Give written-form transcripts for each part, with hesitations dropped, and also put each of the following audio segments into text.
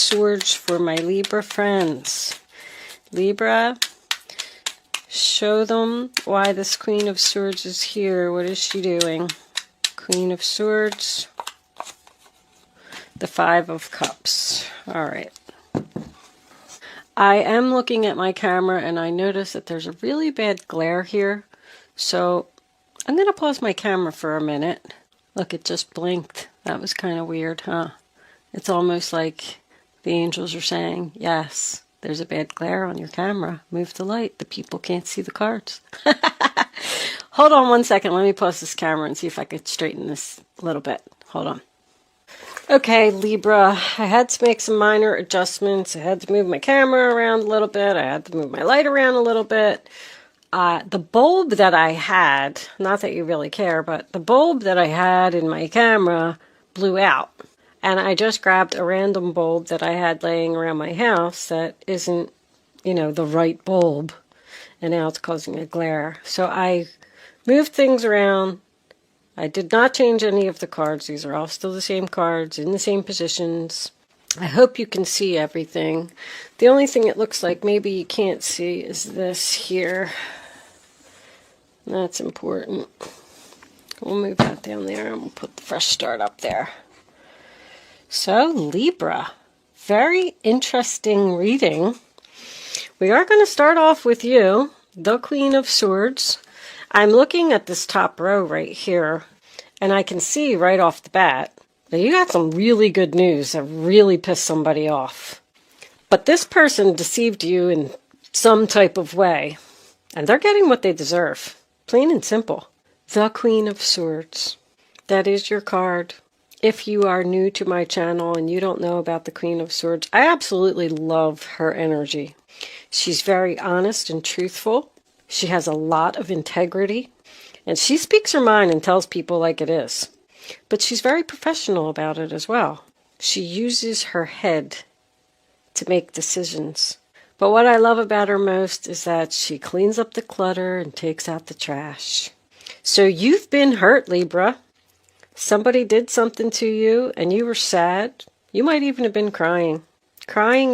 Swords for my Libra friends. Libra, show them why this Queen of Swords is here. What is she doing? Queen of Swords. The Five of Cups. All right. I am looking at my camera and I notice that there's a really bad glare here. So I'm going to pause my camera for a minute. Look, it just blinked. That was kind of weird, huh? It's almost like the angels are saying, yes, there's a bad glare on your camera. Move the light. The people can't see the cards. Hold on one second. Let me pause this camera and see if I could straighten this a little bit. Hold on. Okay, Libra, I had to make some minor adjustments. I had to move my camera around a little bit. I had to move my light around a little bit. The bulb that I had, not that you really care, but the bulb that I had in my camera blew out. And I just grabbed a random bulb that I had laying around my house that isn't, the right bulb. And now it's causing a glare. So I moved things around. I did not change any of the cards. These are all still the same cards in the same positions. I hope you can see everything. The only thing it looks like maybe you can't see is this here. That's important. We'll move that down there and we'll put the fresh start up there. So, Libra, very interesting reading. We are going to start off with you, the Queen of Swords. I'm looking at this top row right here, and I can see right off the bat that you got some really good news that really pissed somebody off. But this person deceived you in some type of way, and they're getting what they deserve. Plain and simple. The Queen of Swords. That is your card. If you are new to my channel and you don't know about the Queen of Swords, I absolutely love her energy. She's very honest and truthful. She has a lot of integrity. And she speaks her mind and tells people like it is. But she's very professional about it as well. She uses her head to make decisions. But what I love about her most is that she cleans up the clutter and takes out the trash. So you've been hurt, Libra. Somebody did something to you and you were sad. You might even have been crying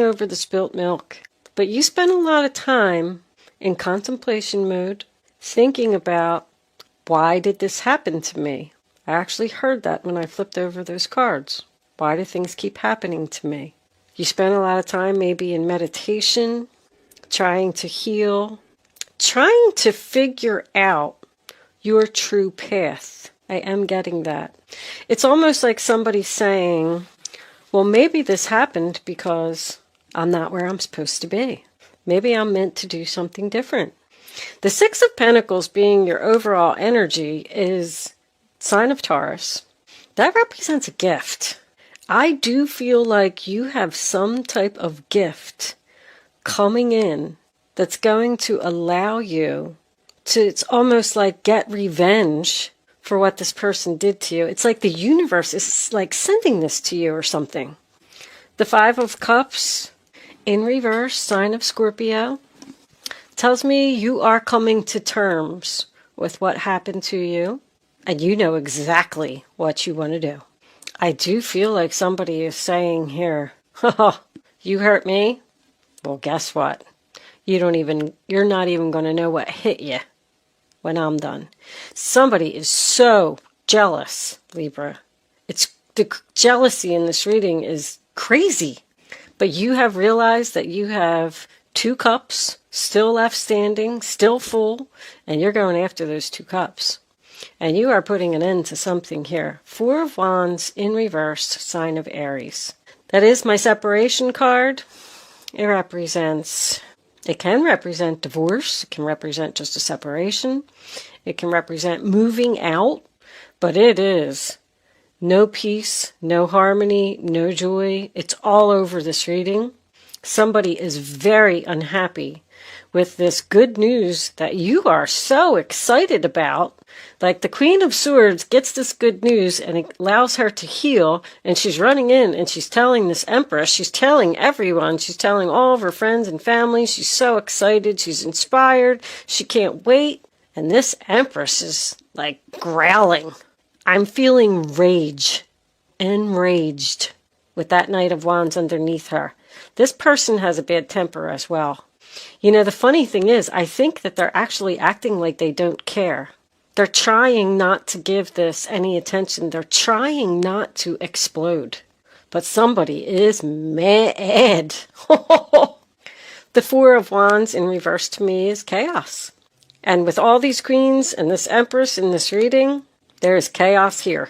over the spilt milk. But you spent a lot of time in contemplation mode, thinking about, why did this happen to me? I actually heard that when I flipped over those cards. Why do things keep happening to me? You spent a lot of time maybe in meditation, trying to heal, trying to figure out your true path. I am getting that. It's almost like somebody saying, well, maybe this happened because I'm not where I'm supposed to be. Maybe I'm meant to do something different. The Six of Pentacles being your overall energy is sign of Taurus. That represents a gift. I do feel like you have some type of gift coming in that's going to allow you to, it's almost like get revenge for what this person did to you. It's like the universe is like sending this to you or something. The Five of Cups in reverse, sign of Scorpio, tells me you are coming to terms with what happened to you, and you know exactly what you want to do. I do feel like somebody is saying here, oh, you hurt me? Well, guess what? You're not even going to know what hit you when I'm done. Somebody is so jealous, Libra. The jealousy in this reading is crazy. But you have realized that you have 2 cups still left standing, still full, and you're going after those 2 cups. And you are putting an end to something here. 4 of Wands in reverse, sign of Aries. That is my separation card. It can represent divorce. It can represent just a separation. It can represent moving out. But it is no peace, no harmony, no joy. It's all over this reading. Somebody is very unhappy with this good news that you are so excited about. Like the Queen of Swords gets this good news and it allows her to heal, and she's running in and she's telling this Empress, she's telling everyone, she's telling all of her friends and family, she's so excited, she's inspired, she can't wait. And this Empress is like growling. I'm feeling rage, enraged. with that Knight of Wands underneath her. This person has a bad temper as well. You know, the funny thing is, I think that they're actually acting like they don't care. They're trying not to give this any attention. They're trying not to explode. But somebody is mad. The Four of Wands in reverse to me is chaos. And with all these queens and this Empress in this reading, there is chaos here.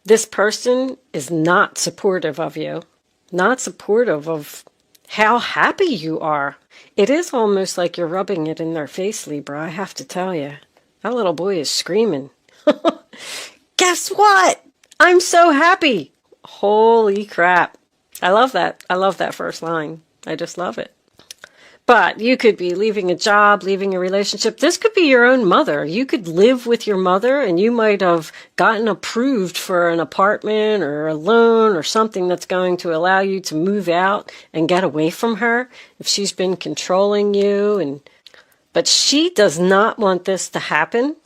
This person is not supportive of you, not supportive of how happy you are. It is almost like you're rubbing it in their face, Libra, I have to tell you. That little boy is screaming. Guess what? I'm so happy. Holy crap. I love that. I love that first line. I just love it. But you could be leaving a job, leaving a relationship. This could be your own mother. You could live with your mother and you might have gotten approved for an apartment or a loan or something that's going to allow you to move out and get away from her if she's been controlling you. But she does not want this to happen.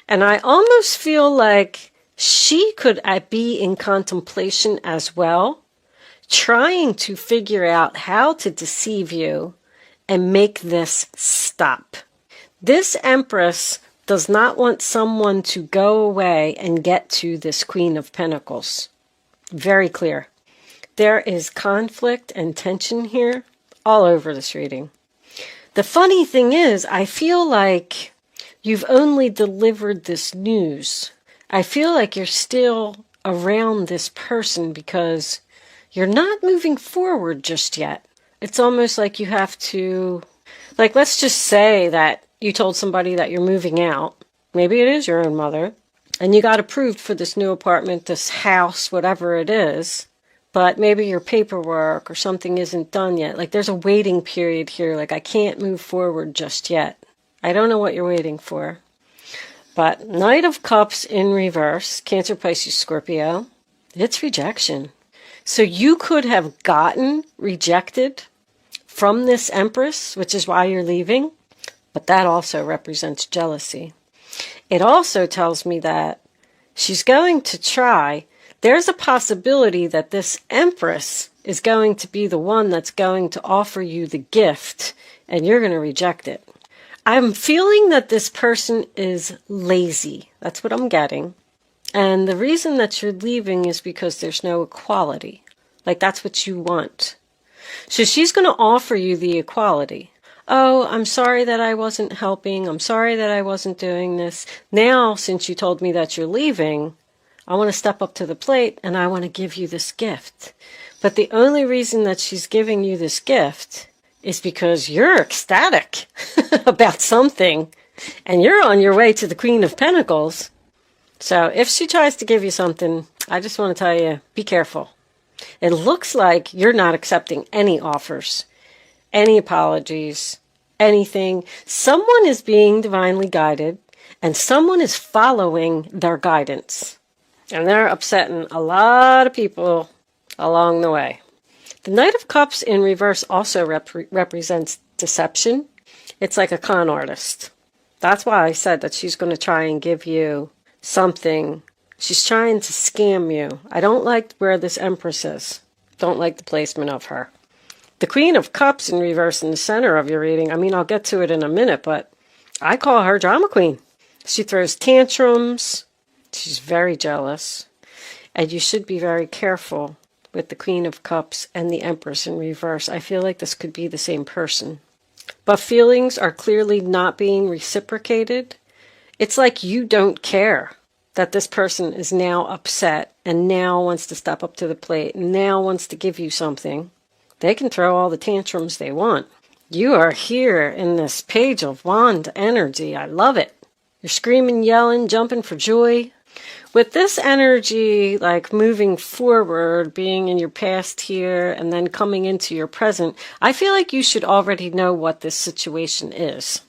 And I almost feel like she could be in contemplation as well, trying to figure out how to deceive you and make this stop. This Empress does not want someone to go away and get to this Queen of Pentacles. Very clear. There is conflict and tension here all over this reading. The funny thing is, I feel like you've only delivered this news. I feel like you're still around this person because you're not moving forward just yet. It's almost like you have to, like, let's just say that you told somebody that you're moving out. Maybe it is your own mother. And you got approved for this new apartment, this house, whatever it is. But maybe your paperwork or something isn't done yet. Like, there's a waiting period here. Like, I can't move forward just yet. I don't know what you're waiting for. But Knight of Cups in reverse, Cancer, Pisces, Scorpio, it's rejection. So you could have gotten rejected from this Empress, which is why you're leaving, but that also represents jealousy. It also tells me that she's going to try. There's a possibility that this Empress is going to be the one that's going to offer you the gift, and you're going to reject it. I'm feeling that this person is lazy. That's what I'm getting. And the reason that you're leaving is because there's no equality. Like, that's what you want. So she's going to offer you the equality. Oh, I'm sorry that I wasn't helping. I'm sorry that I wasn't doing this. Now, since you told me that you're leaving, I want to step up to the plate and I want to give you this gift. But the only reason that she's giving you this gift is because you're ecstatic about something and you're on your way to the Queen of Pentacles. So if she tries to give you something, I just want to tell you, be careful. It looks like you're not accepting any offers, any apologies, anything. Someone is being divinely guided and someone is following their guidance. And they're upsetting a lot of people along the way. The Knight of Cups in reverse also represents deception. It's like a con artist. That's why I said that she's going to try and give you something. She's trying to scam you. I don't like where this Empress is. Don't like the placement of her. The Queen of Cups in reverse in the center of your reading. I mean, I'll get to it in a minute, but I call her drama queen. She throws tantrums. She's very jealous. And you should be very careful with the Queen of Cups and the Empress in reverse. I feel like this could be the same person. But feelings are clearly not being reciprocated. It's like you don't care that this person is now upset and now wants to step up to the plate and now wants to give you something. They can throw all the tantrums they want. You are here in this Page of Wand energy. I love it. You're screaming, yelling, jumping for joy. With this energy, like moving forward, being in your past here, and then coming into your present, I feel like you should already know what this situation is.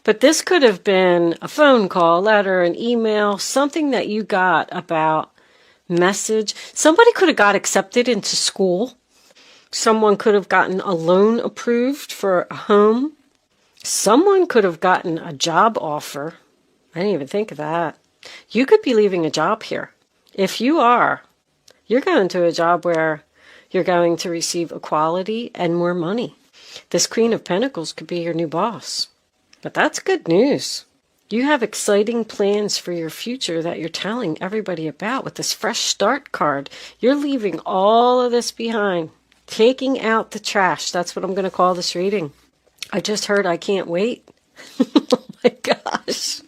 But this could have been a phone call, letter, an email, something that you got about message. Somebody could have got accepted into school. Someone could have gotten a loan approved for a home. Someone could have gotten a job offer. I didn't even think of that. You could be leaving a job here. If you are, You're going to a job where you're going to receive equality and more money. This Queen of Pentacles could be your new boss. But that's good news. You have exciting plans for your future that you're telling everybody about with this fresh start card. You're leaving all of this behind. Taking out the trash. That's what I'm going to call this reading. I just heard I can't wait. Oh my gosh.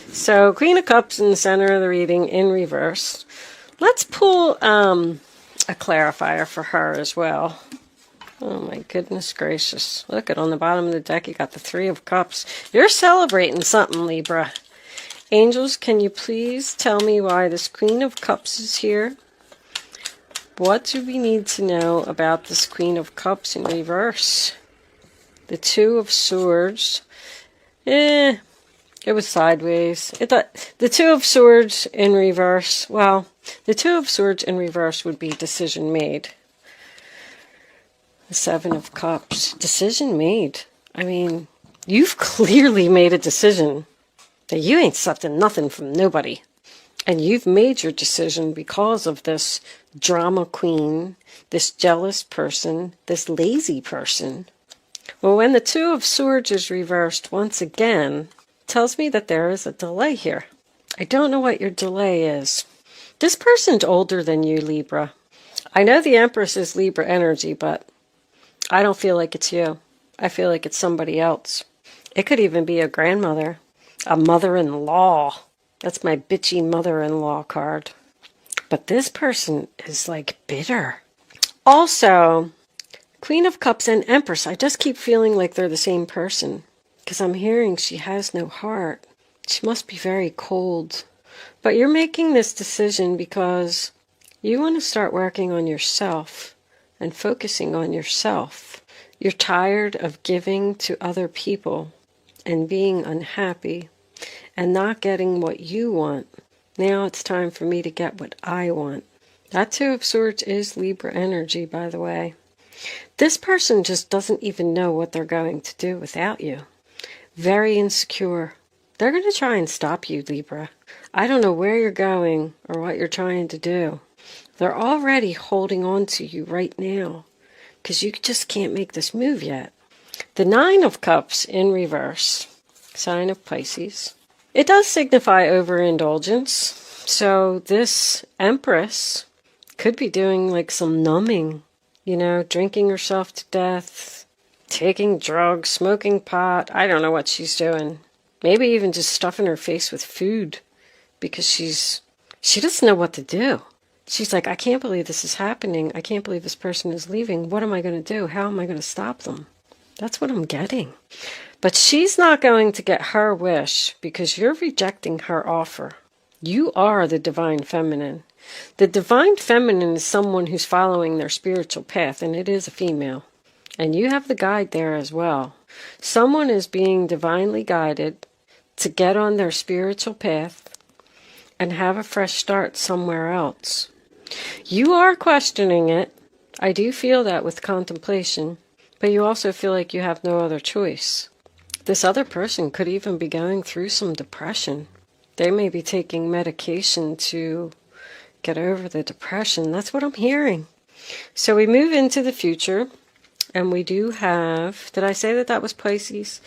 So Queen of Cups in the center of the reading in reverse. Let's pull a clarifier for her as well. Oh my goodness gracious. Look at on the bottom of the deck, you got the Three of Cups. You're celebrating something, Libra. Angels, can you please tell me why this Queen of Cups is here? What do we need to know about this Queen of Cups in reverse? The Two of Swords. It was sideways. The Two of Swords in reverse. Well, the Two of Swords in reverse would be decision made. The Seven of Cups. Decision made. I mean, you've clearly made a decision that you ain't accepting nothing from nobody. And you've made your decision because of this drama queen, this jealous person, this lazy person. Well, when the Two of Swords is reversed once again, tells me that there is a delay here. I don't know what your delay is. This person's older than you, Libra. I know the Empress is Libra energy, but I don't feel like it's you. I feel like it's somebody else. It could even be a grandmother, a mother-in-law. That's my bitchy mother-in-law card. But this person is like bitter. Also, Queen of Cups and Empress, I just keep feeling like they're the same person. Because I'm hearing she has no heart. She must be very cold. But you're making this decision because you want to start working on yourself and focusing on yourself. You're tired of giving to other people and being unhappy and not getting what you want. Now it's time for me to get what I want. That Two of Swords is Libra energy, by the way. This person just doesn't even know what they're going to do without you. Very insecure. They're going to try and stop you, Libra. I don't know where you're going or what you're trying to do. They're already holding on to you right now because you just can't make this move yet. The Nine of Cups in reverse, sign of Pisces. It does signify overindulgence. So this Empress could be doing like some numbing, you know, drinking herself to death, taking drugs, smoking pot. I don't know what she's doing. Maybe even just stuffing her face with food because she doesn't know what to do. She's like, I can't believe this is happening. I can't believe this person is leaving. What am I going to do? How am I going to stop them? That's what I'm getting. But she's not going to get her wish because you're rejecting her offer. You are the Divine Feminine. The Divine Feminine is someone who's following their spiritual path, and it is a female. And you have the guide there as well. Someone is being divinely guided to get on their spiritual path and have a fresh start somewhere else. You are questioning it. I do feel that with contemplation, but you also feel like you have no other choice. This other person could even be going through some depression. They may be taking medication to get over the depression. That's what I'm hearing. So we move into the future, and we do have, did I say that that was Pisces?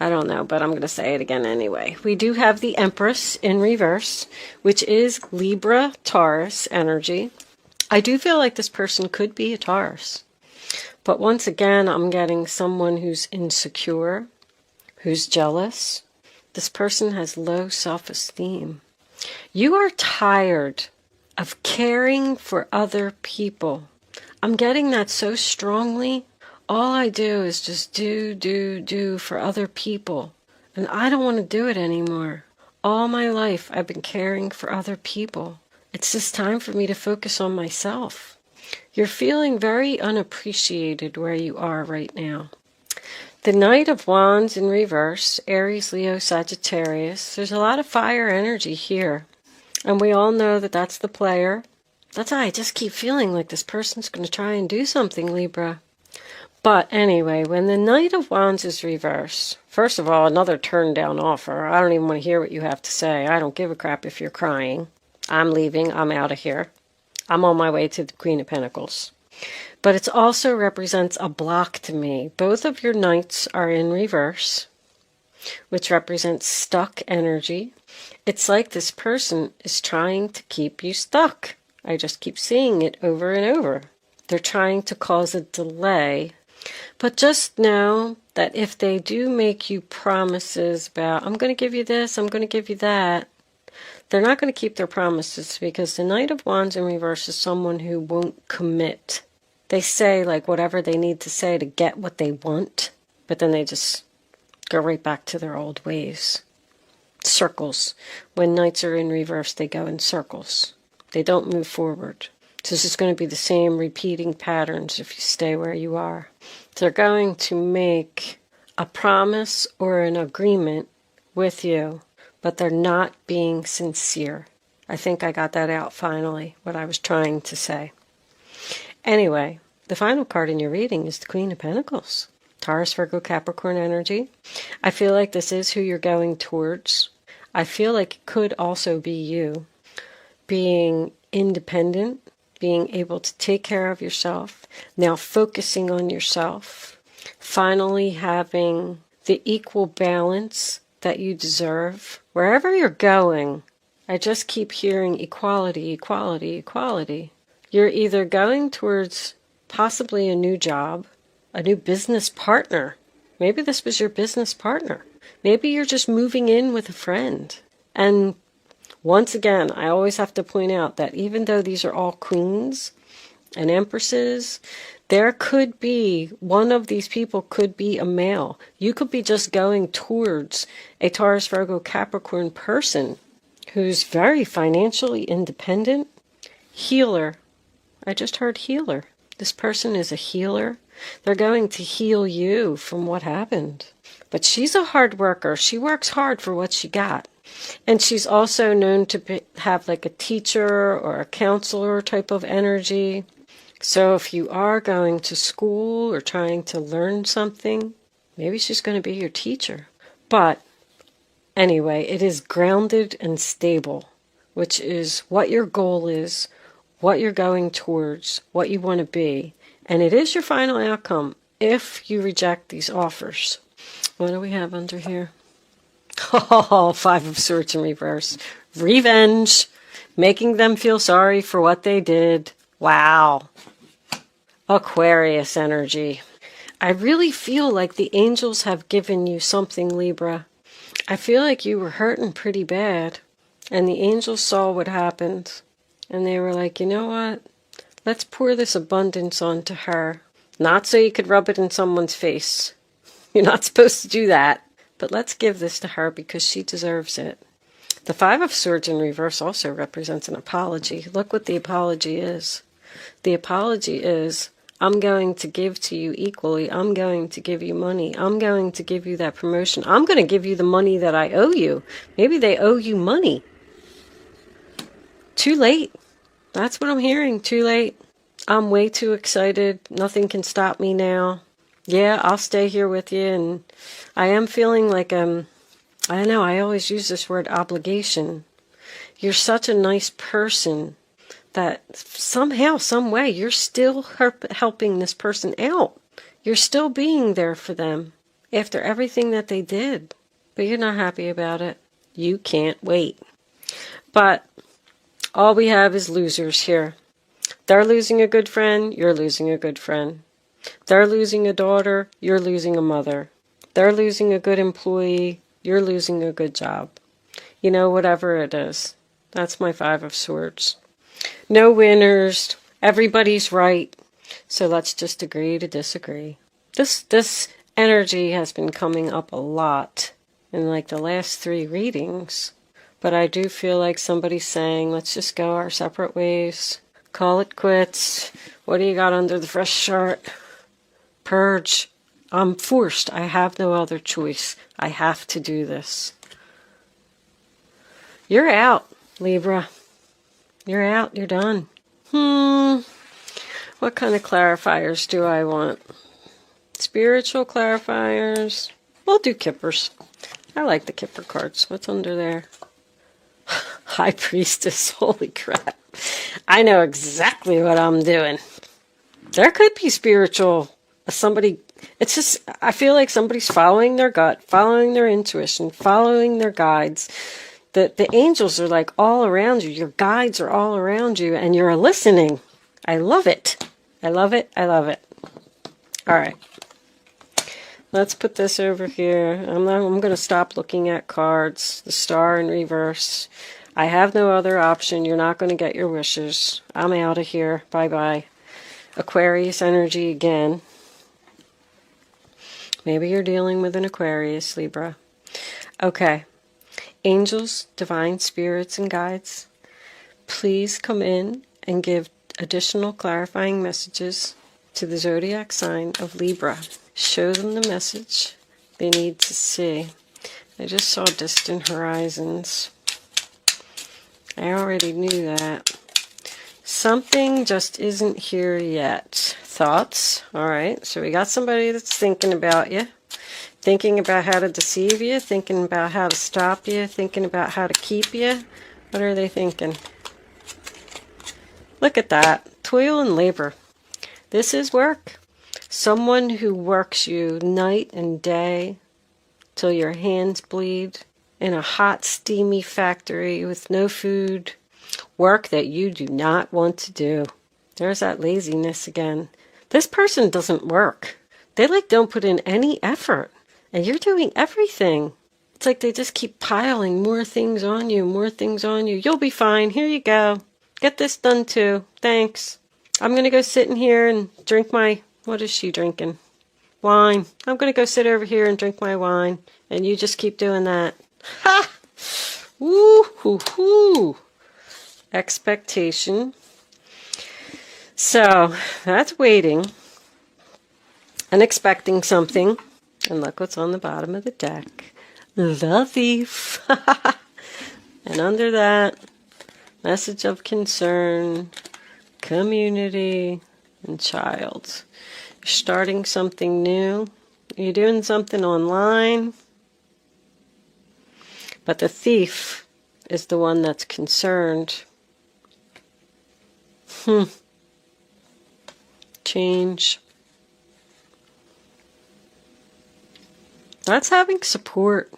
I don't know, but I'm going to say it again anyway. We do have the Empress in reverse, which is Libra Taurus energy. I do feel like this person could be a Taurus. But once again, I'm getting someone who's insecure, who's jealous. This person has low self-esteem. You are tired of caring for other people. I'm getting that so strongly. All I do is just do for other people. And I don't want to do it anymore. All my life I've been caring for other people. It's just time for me to focus on myself. You're feeling very unappreciated where you are right now. The Knight of Wands in reverse, Aries, Leo, Sagittarius. There's a lot of fire energy here. And we all know that that's the player. That's why I just keep feeling like this person's going to try and do something, Libra. But anyway, when the Knight of Wands is reversed, first of all, another turned down offer. I don't even want to hear what you have to say. I don't give a crap if you're crying. I'm leaving. I'm out of here. I'm on my way to the Queen of Pentacles. But it also represents a block to me. Both of your knights are in reverse, which represents stuck energy. It's like this person is trying to keep you stuck. I just keep seeing it over and over. They're trying to cause a delay. But just know that if they do make you promises about, I'm going to give you this, I'm going to give you that, they're not going to keep their promises, because the Knight of Wands in reverse is someone who won't commit. They say like whatever they need to say to get what they want, but then they just go right back to their old ways. Circles. When knights are in reverse, they go in circles. They don't move forward. So this is going to be the same repeating patterns if you stay where you are. They're going to make a promise or an agreement with you, but they're not being sincere. I think I got that out finally, what I was trying to say. Anyway, the final card in your reading is the Queen of Pentacles. Taurus, Virgo, Capricorn energy. I feel like this is who you're going towards. I feel like it could also be you being independent, being able to take care of yourself, now focusing on yourself, finally having the equal balance that you deserve. Wherever you're going, I just keep hearing equality, equality, equality. You're either going towards possibly a new job, a new business partner. Maybe this was your business partner. Maybe you're just moving in with a friend. And once again, I always have to point out that even though these are all queens and empresses, there could be, one of these people could be a male. You could be just going towards a Taurus, Virgo, Capricorn person who's very financially independent. Healer. I just heard healer. This person is a healer. They're going to heal you from what happened. But she's a hard worker. She works hard for what she got. And she's also known to have like a teacher or a counselor type of energy. So if you are going to school or trying to learn something, maybe she's going to be your teacher. But anyway, it is grounded and stable, which is what your goal is, what you're going towards, what you want to be. And it is your final outcome if you reject these offers. What do we have under here? Oh, Five of Swords in reverse. Revenge. Making them feel sorry for what they did. Wow. Aquarius energy. I really feel like the angels have given you something, Libra. I feel like you were hurting pretty bad. And the angels saw what happened. And they were like, you know what? Let's pour this abundance onto her. Not so you could rub it in someone's face. You're not supposed to do that. But let's give this to her because she deserves it. The Five of Swords in reverse also represents an apology. Look what the apology is. The apology is, I'm going to give to you equally. I'm going to give you money. I'm going to give you that promotion. I'm going to give you the money that I owe you. Maybe they owe you money. Too late. That's what I'm hearing. Too late. I'm way too excited. Nothing can stop me now. Yeah, I'll stay here with you. And I am feeling like, I don't know, I always use this word obligation. You're such a nice person that somehow, some way, you're still helping this person out. You're still being there for them after everything that they did. But you're not happy about it. You can't wait. But all we have is losers here. They're losing a good friend, you're losing a good friend. They're losing a daughter, you're losing a mother. They're losing a good employee, you're losing a good job. You know, whatever it is. That's my Five of Swords. No winners. Everybody's right. So let's just agree to disagree. This energy has been coming up a lot in like the last 3 readings. But I do feel like somebody's saying, let's just go our separate ways. Call it quits. What do you got under the fresh chart? Purge. I'm forced. I have no other choice. I have to do this. You're out, Libra. You're out. You're done. What kind of clarifiers do I want? Spiritual clarifiers. We'll do Kippers. I like the Kipper cards. What's under there? High Priestess, holy crap. I know exactly what I'm doing. There could be spiritual, somebody, it's just, I feel like somebody's following their gut, following their intuition, following their guides. The angels are like all around you. Your guides are all around you, and you're listening. I love it. I love it. I love it. All right. Let's put this over here. I'm going to stop looking at cards. The star in reverse. I have no other option. You're not going to get your wishes. I'm out of here. Bye-bye. Aquarius energy again. Maybe you're dealing with an Aquarius, Libra. Okay. Angels, divine spirits, and guides, please come in and give additional clarifying messages to the zodiac sign of Libra. Show them the message they need to see. I just saw distant horizons. I already knew that. Something just isn't here yet. Thoughts? All right, so we got somebody that's thinking about you. Thinking about how to deceive you, thinking about how to stop you, thinking about how to keep you. What are they thinking? Look at that. Toil and labor. This is work. Someone who works you night and day till your hands bleed in a hot, steamy factory with no food. Work that you do not want to do. There's that laziness again. This person doesn't work. They don't put in any effort. And you're doing everything. It's like they just keep piling more things on you, more things on you. You'll be fine. Here you go. Get this done too. Thanks. I'm going to go sit in here and drink my... What is she drinking? Wine. I'm going to go sit over here and drink my wine. And you just keep doing that. Ha! Woo-hoo-hoo! Expectation. So, that's waiting. And expecting something. And look what's on the bottom of the deck. The Thief. And under that, message of concern, community, and child. You're starting something new. You're doing something online. But the thief is the one that's concerned. Change. That's having support.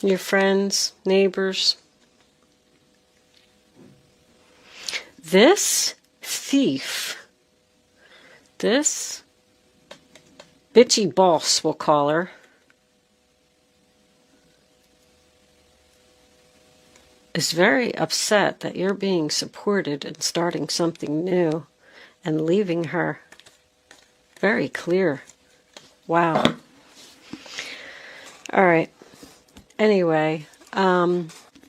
Your friends, neighbors. This thief, this bitchy boss, we'll call her, is very upset that you're being supported and starting something new and leaving her. Very clear. Wow. All right. Anyway,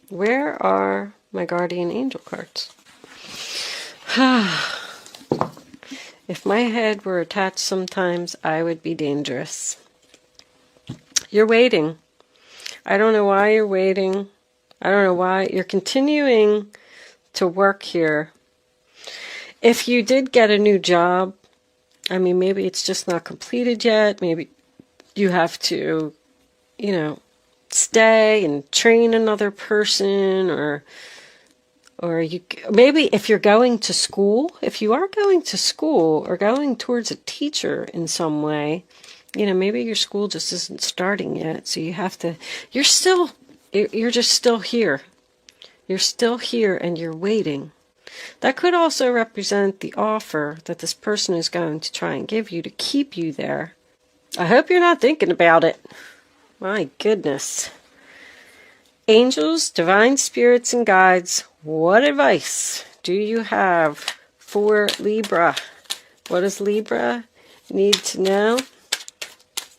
where are my guardian angel cards? If my head were attached sometimes, I would be dangerous. You're waiting. I don't know why you're waiting. I don't know why. You're continuing to work here. If you did get a new job, I mean, maybe it's just not completed yet. Maybe you have to, stay and train another person, or maybe if you're going to school, if you are going to school or going towards a teacher in some way, maybe your school just isn't starting yet. So you have to, you're just still here. You're still here and you're waiting. That could also represent the offer that this person is going to try and give you to keep you there. I hope you're not thinking about it. My goodness. Angels, divine spirits, and guides, what advice do you have for Libra? What does Libra need to know?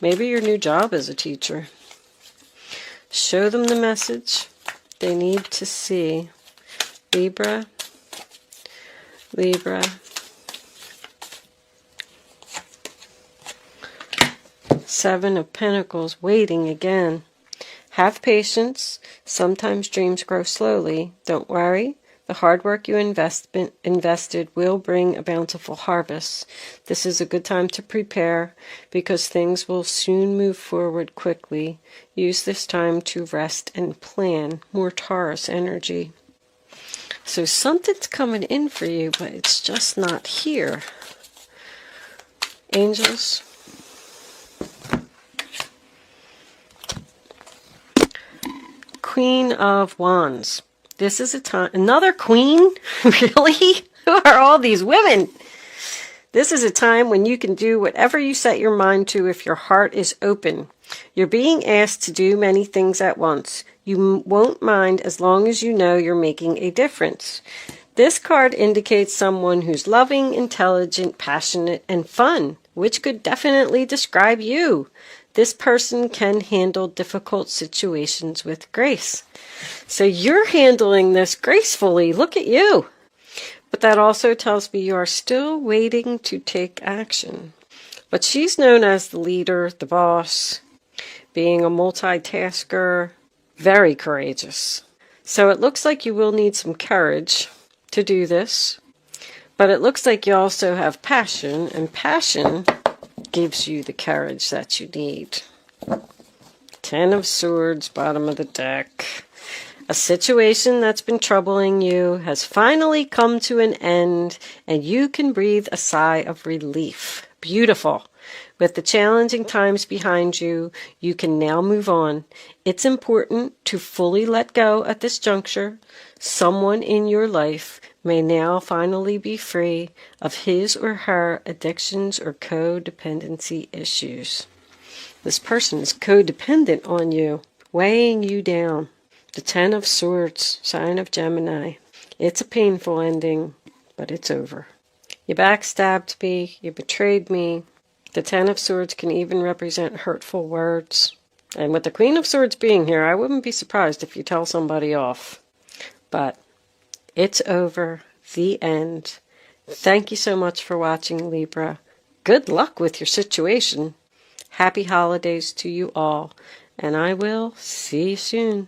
Maybe your new job as a teacher. Show them the message they need to see. Libra. Seven of Pentacles, waiting again. Have patience. Sometimes dreams grow slowly. Don't worry. The hard work you invested will bring a bountiful harvest. This is a good time to prepare because things will soon move forward quickly. Use this time to rest and plan. More Taurus energy. So something's coming in for you, but it's just not here. Angels. Queen of Wands. This is a time, another queen? Really? Who are all these women? This is a time when you can do whatever you set your mind to if your heart is open. You're being asked to do many things at once. You won't mind as long as you know you're making a difference. This card indicates someone who's loving, intelligent, passionate, and fun, which could definitely describe you. This person can handle difficult situations with grace. So you're handling this gracefully. Look at you. But that also tells me you are still waiting to take action. But she's known as the leader, the boss, being a multitasker, very courageous. So it looks like you will need some courage to do this. But it looks like you also have passion, and passion gives you the courage that you need. 10 of Swords, bottom of the deck. A situation that's been troubling you has finally come to an end, and you can breathe a sigh of relief. Beautiful. With the challenging times behind you, you can now move on. It's important to fully let go at this juncture. Someone in your life may now finally be free of his or her addictions or codependency issues. This person is codependent on you, weighing you down. The 10 of Swords, sign of Gemini. It's a painful ending, but it's over. You backstabbed me, you betrayed me. The 10 of Swords can even represent hurtful words. And with the Queen of Swords being here, I wouldn't be surprised if you tell somebody off. But it's over. The end. Thank you so much for watching, Libra. Good luck with your situation. Happy holidays to you all. And I will see you soon.